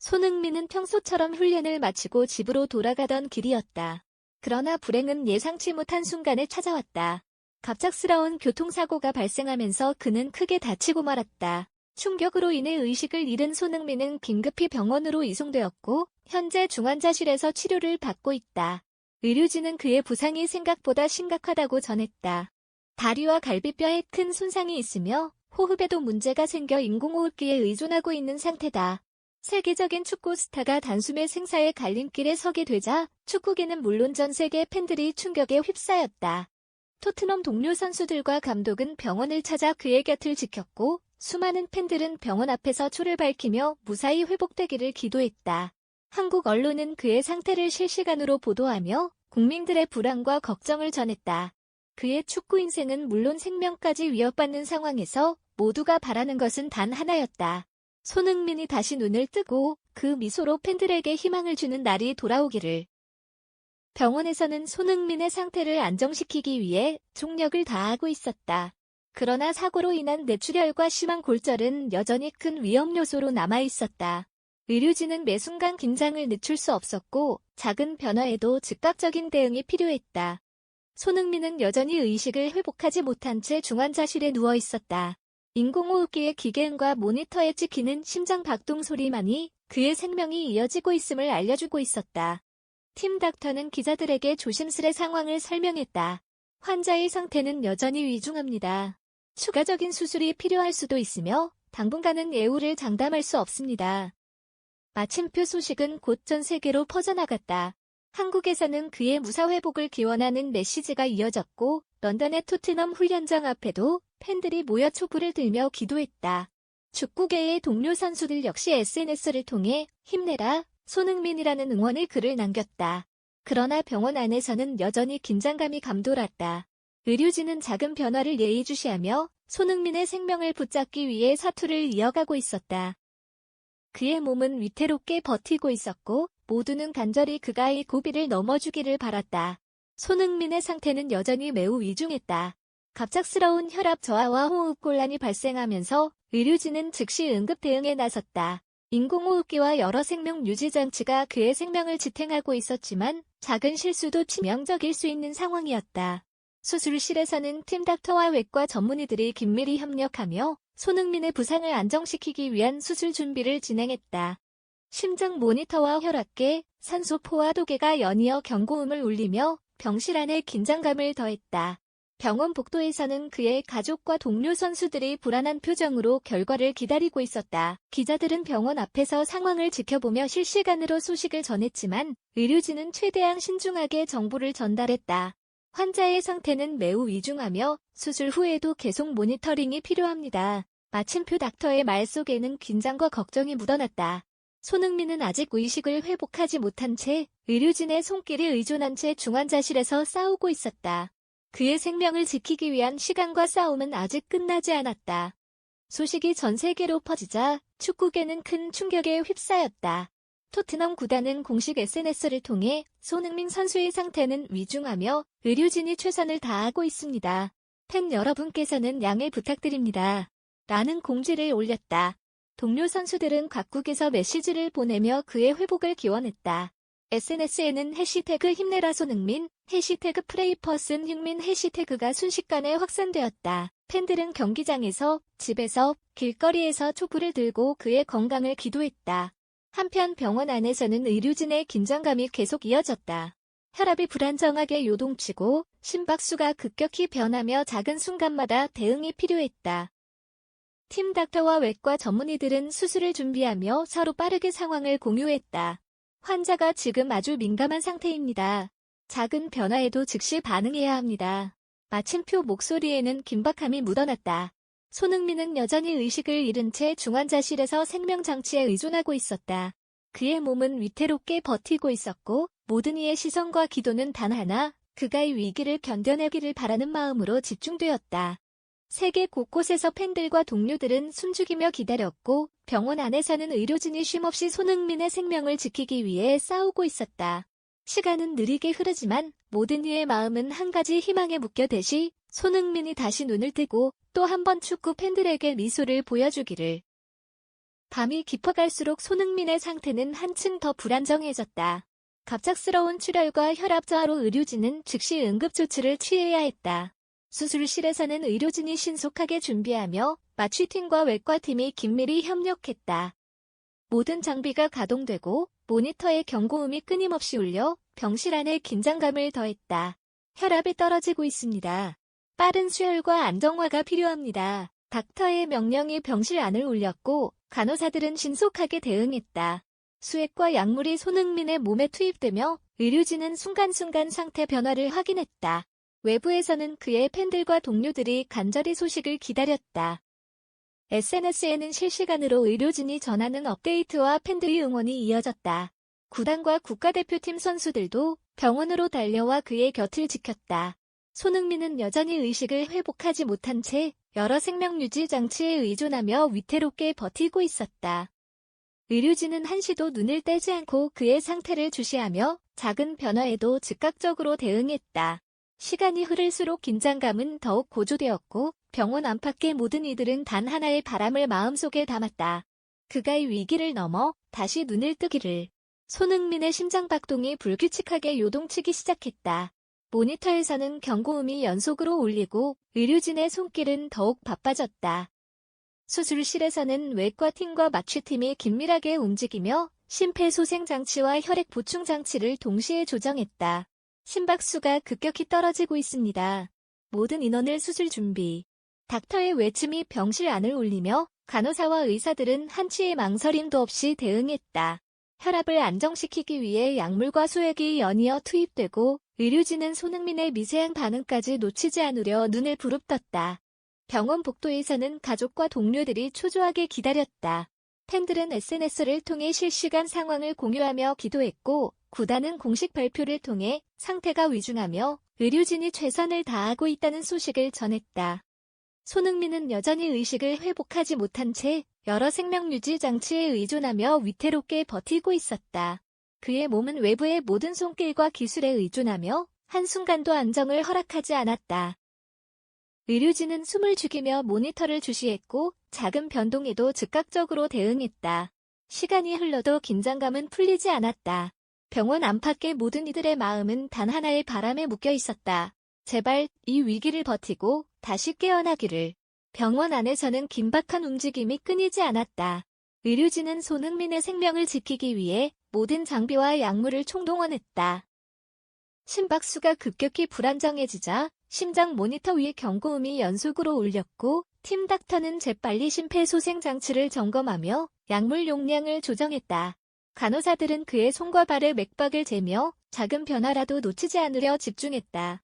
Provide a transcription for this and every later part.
손흥민은 평소처럼 훈련을 마치고 집으로 돌아가던 길이었다. 그러나 불행은 예상치 못한 순간에 찾아왔다. 갑작스러운 교통사고가 발생하면서 그는 크게 다치고 말았다. 충격으로 인해 의식을 잃은 손흥민은 긴급히 병원으로 이송되었고 현재 중환자실에서 치료를 받고 있다. 의료진은 그의 부상이 생각보다 심각하다고 전했다. 다리와 갈비뼈에 큰 손상이 있으며 호흡에도 문제가 생겨 인공호흡기에 의존하고 있는 상태다. 세계적인 축구 스타가 단숨에 생사의 갈림길에 서게 되자 축구계는 물론 전 세계 팬들이 충격에 휩싸였다. 토트넘 동료 선수들과 감독은 병원을 찾아 그의 곁을 지켰고 수많은 팬들은 병원 앞에서 초를 밝히며 무사히 회복되기를 기도했다. 한국 언론은 그의 상태를 실시간으로 보도하며 국민들의 불안과 걱정을 전했다. 그의 축구 인생은 물론 생명까지 위협받는 상황에서 모두가 바라는 것은 단 하나였다. 손흥민이 다시 눈을 뜨고 그 미소로 팬들에게 희망을 주는 날이 돌아오기를. 병원에서는 손흥민의 상태를 안정시키기 위해 총력을 다하고 있었다. 그러나 사고로 인한 뇌출혈과 심한 골절은 여전히 큰 위험 요소로 남아있었다. 의료진은 매 순간 긴장을 늦출 수 없었고 작은 변화에도 즉각적인 대응이 필요했다. 손흥민은 여전히 의식을 회복하지 못한 채 중환자실에 누워 있었다. 인공호흡기의 기계음과 모니터에 찍히는 심장 박동 소리만이 그의 생명이 이어지고 있음을 알려주고 있었다. 팀 닥터는 기자들에게 조심스레 상황을 설명했다. 환자의 상태는 여전히 위중합니다. 추가적인 수술이 필요할 수도 있으며 당분간은 예우를 장담할 수 없습니다. 마침표 소식은 곧 전 세계로 퍼져나갔다. 한국에서는 그의 무사회복을 기원하는 메시지가 이어졌고 런던의 토트넘 훈련장 앞에도 팬들이 모여 촛불을 들며 기도했다. 축구계의 동료 선수들 역시 SNS를 통해 힘내라, 손흥민이라는 응원의 글을 남겼다. 그러나 병원 안에서는 여전히 긴장감이 감돌았다. 의료진은 작은 변화를 예의주시하며 손흥민의 생명을 붙잡기 위해 사투를 이어가고 있었다. 그의 몸은 위태롭게 버티고 있었고 모두는 간절히 그가 이 고비를 넘어주기를 바랐다. 손흥민의 상태는 여전히 매우 위중했다. 갑작스러운 혈압 저하와 호흡곤란이 발생하면서 의료진은 즉시 응급 대응에 나섰다. 인공호흡기와 여러 생명 유지 장치가 그의 생명을 지탱하고 있었지만 작은 실수도 치명적일 수 있는 상황이었다. 수술실에서는 팀 닥터와 외과 전문의들이 긴밀히 협력하며 손흥민의 부상을 안정시키기 위한 수술 준비를 진행했다. 심장 모니터와 혈압계, 산소 포화도계가 연이어 경고음을 울리며 병실 안에 긴장감을 더했다. 병원 복도에서는 그의 가족과 동료 선수들이 불안한 표정으로 결과를 기다리고 있었다. 기자들은 병원 앞에서 상황을 지켜보며 실시간으로 소식을 전했지만 의료진은 최대한 신중하게 정보를 전달했다. 환자의 상태는 매우 위중하며 수술 후에도 계속 모니터링이 필요합니다. 마침표 닥터의 말 속에는 긴장과 걱정이 묻어났다. 손흥민은 아직 의식을 회복하지 못한 채 의료진의 손길에 의존한 채 중환자실에서 싸우고 있었다. 그의 생명을 지키기 위한 시간과 싸움은 아직 끝나지 않았다. 소식이 전 세계로 퍼지자 축구계는 큰 충격에 휩싸였다. 토트넘 구단은 공식 SNS를 통해 손흥민 선수의 상태는 위중하며 의료진이 최선을 다하고 있습니다. 팬 여러분께서는 양해 부탁드립니다. 라는 공지를 올렸다. 동료 선수들은 각국에서 메시지를 보내며 그의 회복을 기원했다. SNS에는 해시태그 힘내라 손흥민, 해시태그 프레이퍼슨 흥민 해시태그가 순식간에 확산되었다. 팬들은 경기장에서, 집에서, 길거리에서 촛불을 들고 그의 건강을 기도했다. 한편 병원 안에서는 의료진의 긴장감이 계속 이어졌다. 혈압이 불안정하게 요동치고 심박수가 급격히 변하며 작은 순간마다 대응이 필요했다. 팀 닥터와 외과 전문의들은 수술을 준비하며 서로 빠르게 상황을 공유했다. 환자가 지금 아주 민감한 상태입니다. 작은 변화에도 즉시 반응해야 합니다. 마침표 목소리에는 긴박함이 묻어났다. 손흥민은 여전히 의식을 잃은 채 중환자실에서 생명장치에 의존하고 있었다. 그의 몸은 위태롭게 버티고 있었고 모든 이의 시선과 기도는 단 하나, 그가 이 위기를 견뎌내기를 바라는 마음으로 집중되었다. 세계 곳곳에서 팬들과 동료들은 숨죽이며 기다렸고 병원 안에서는 의료진이 쉼없이 손흥민의 생명을 지키기 위해 싸우고 있었다. 시간은 느리게 흐르지만 모든 이의 마음은 한 가지 희망에 묶여대시 손흥민이 다시 눈을 뜨고 또 한 번 축구 팬들에게 미소를 보여주기를 밤이 깊어갈수록 손흥민의 상태는 한층 더 불안정해졌다. 갑작스러운 출혈과 혈압 저하로 의료진은 즉시 응급조치를 취해야 했다. 수술실에서는 의료진이 신속하게 준비하며 마취팀과 외과팀이 긴밀히 협력했다. 모든 장비가 가동되고 모니터의 경고음이 끊임없이 울려 병실 안에 긴장감을 더했다. 혈압이 떨어지고 있습니다. 빠른 수혈과 안정화가 필요합니다. 닥터의 명령이 병실 안을 울렸고 간호사들은 신속하게 대응했다. 수액과 약물이 손흥민의 몸에 투입되며 의료진은 순간순간 상태 변화를 확인했다. 외부에서는 그의 팬들과 동료들이 간절히 소식을 기다렸다. SNS에는 실시간으로 의료진이 전하는 업데이트와 팬들의 응원이 이어졌다. 구단과 국가대표팀 선수들도 병원으로 달려와 그의 곁을 지켰다. 손흥민은 여전히 의식을 회복하지 못한 채 여러 생명유지 장치에 의존하며 위태롭게 버티고 있었다. 의료진은 한시도 눈을 떼지 않고 그의 상태를 주시하며 작은 변화에도 즉각적으로 대응했다. 시간이 흐를수록 긴장감은 더욱 고조되었고 병원 안팎의 모든 이들은 단 하나의 바람을 마음속에 담았다. 그가 이 위기를 넘어 다시 눈을 뜨기를. 손흥민의 심장박동이 불규칙하게 요동치기 시작했다. 모니터에서는 경고음이 연속으로 울리고 의료진의 손길은 더욱 바빠졌다. 수술실에서는 외과팀과 마취팀이 긴밀하게 움직이며 심폐소생장치와 혈액보충장치를 동시에 조정했다. 심박수가 급격히 떨어지고 있습니다. 모든 인원을 수술 준비. 닥터의 외침이 병실 안을 울리며 간호사와 의사들은 한치의 망설임도 없이 대응했다. 혈압을 안정시키기 위해 약물과 소액이 연이어 투입되고 의료진은 손흥민의 미세한 반응까지 놓치지 않으려 눈을 부릅떴다. 병원 복도에서는 가족과 동료들이 초조하게 기다렸다. 팬들은 SNS를 통해 실시간 상황을 공유하며 기도했고 구단은 공식 발표를 통해 상태가 위중하며 의료진이 최선을 다하고 있다는 소식을 전했다. 손흥민은 여전히 의식을 회복하지 못한 채 여러 생명유지 장치에 의존하며 위태롭게 버티고 있었다. 그의 몸은 외부의 모든 손길과 기술에 의존하며 한순간도 안정을 허락하지 않았다. 의료진은 숨을 죽이며 모니터를 주시했고 작은 변동에도 즉각적으로 대응했다. 시간이 흘러도 긴장감은 풀리지 않았다. 병원 안팎의 모든 이들의 마음은 단 하나의 바람에 묶여 있었다. 제발 이 위기를 버티고 다시 깨어나기를. 병원 안에서는 긴박한 움직임이 끊이지 않았다. 의료진은 손흥민의 생명을 지키기 위해 모든 장비와 약물을 총동원했다. 심박수가 급격히 불안정해지자 심장 모니터 위에 경고음이 연속으로 울렸고 팀 닥터는 재빨리 심폐소생장치를 점검하며 약물 용량을 조정했다. 간호사들은 그의 손과 발의 맥박을 재며 작은 변화라도 놓치지 않으려 집중했다.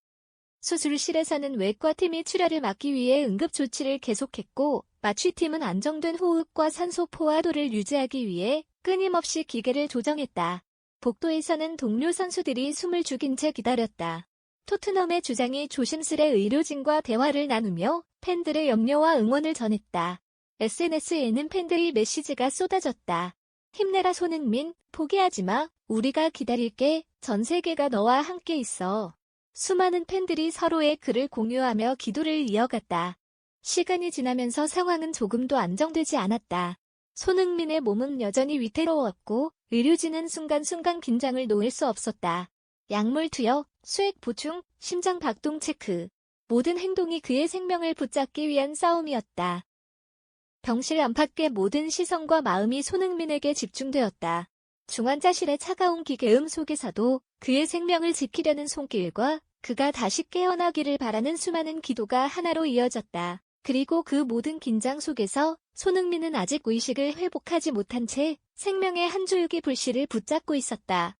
수술실에서는 외과팀이 출혈을 막기 위해 응급조치를 계속했고 마취팀은 안정된 호흡과 산소 포화도를 유지하기 위해 끊임없이 기계를 조정했다. 복도에서는 동료 선수들이 숨을 죽인 채 기다렸다. 토트넘의 주장이 조심스레 의료진과 대화를 나누며 팬들의 염려와 응원을 전했다. SNS에는 팬들의 메시지가 쏟아졌다. 힘내라 손흥민, 포기하지 마, 우리가 기다릴게, 전 세계가 너와 함께 있어. 수많은 팬들이 서로의 글을 공유하며 기도를 이어갔다. 시간이 지나면서 상황은 조금도 안정되지 않았다. 손흥민의 몸은 여전히 위태로웠고 의료진은 순간순간 긴장을 놓을 수 없었다. 약물 투여, 수액 보충, 심장 박동 체크. 모든 행동이 그의 생명을 붙잡기 위한 싸움이었다. 병실 안팎의 모든 시선과 마음이 손흥민에게 집중되었다. 중환자실의 차가운 기계음 속에서도 그의 생명을 지키려는 손길과 그가 다시 깨어나기를 바라는 수많은 기도가 하나로 이어졌다. 그리고 그 모든 긴장 속에서 손흥민은 아직 의식을 회복하지 못한 채 생명의 한 조각의 불씨를 붙잡고 있었다.